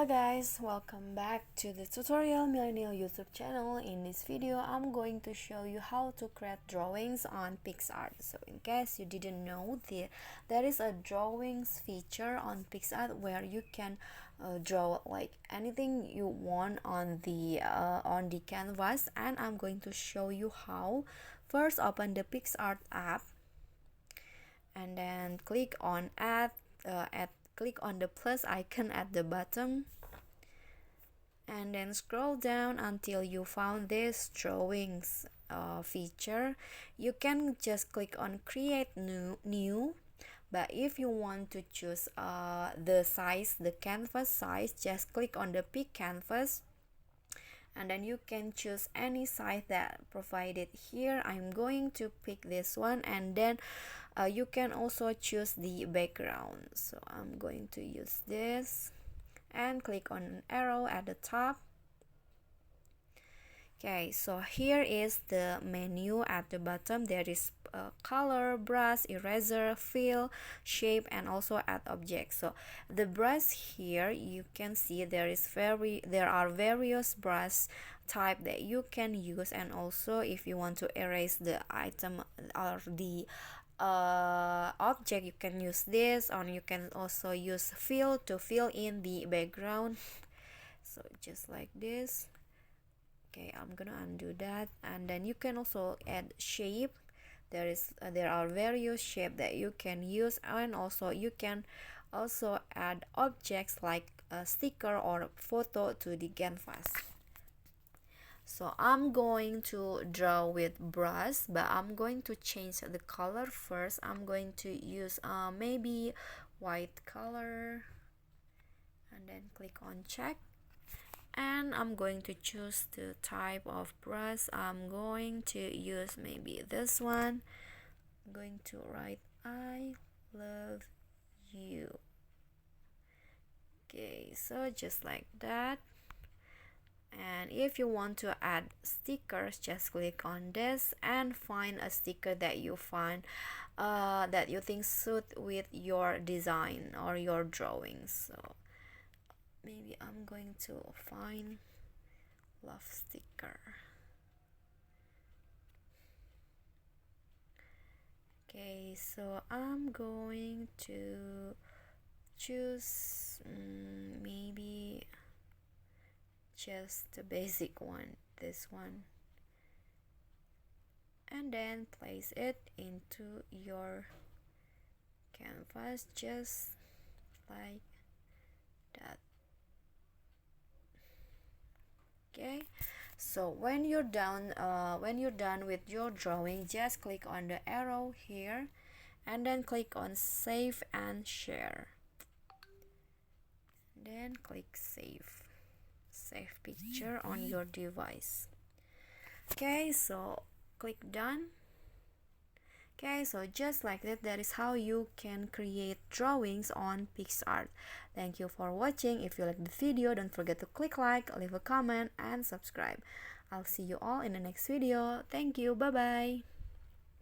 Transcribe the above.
Hello guys, welcome back to the tutorial millennial YouTube channel. In this video I'm going to show you how to create drawings on Picsart. So in case you didn't know, there is a drawings feature on Picsart where you can draw like anything you want on the canvas, and I'm going to show you how. First, open the Picsart app and then click on click on the plus icon at the bottom, and then scroll down until you found this drawings feature. You can just click on create new, but if you want to choose the canvas size, just click on the pick canvas, and then you can choose any size that provided here. I'm going to pick this one, and then you can also choose the background. So I'm going to use this and click on an arrow at the top. Okay, so here is the menu. At the bottom there is color, brush, eraser, fill, shape, and also add object. So the brush here, you can see there are various brush type that you can use, and also if you want to erase the item or the object, you can use this, or you can also use fill to fill in the background. So just like this. Okay, I'm gonna undo that, and then you can also add shape. There are various shape that you can use, and also you can also add objects like a sticker or a photo to the canvas. So I'm going to draw with brush, but I'm going to change the color first. I'm going to use maybe white color, and then click on check, and I'm going to choose the type of brush. I'm going to use maybe this one. I'm going to write I love you. Okay, so just like that. And if you want to add stickers, just click on this and find a sticker that you find that you think suit with your design or your drawings. So maybe I'm going to find love sticker. Okay, so I'm going to choose maybe just the basic one, this one, and then place it into your canvas just like that. Okay, so when you're done with your drawing, just click on the arrow here and then click on save and share, then click save picture on your device. Okay, so click done. Okay, so just like that is how you can create drawings on Picsart. Thank you for watching. If you like the video, don't forget to click like, leave a comment, and subscribe. I'll see you all in the next video. Thank you. Bye bye.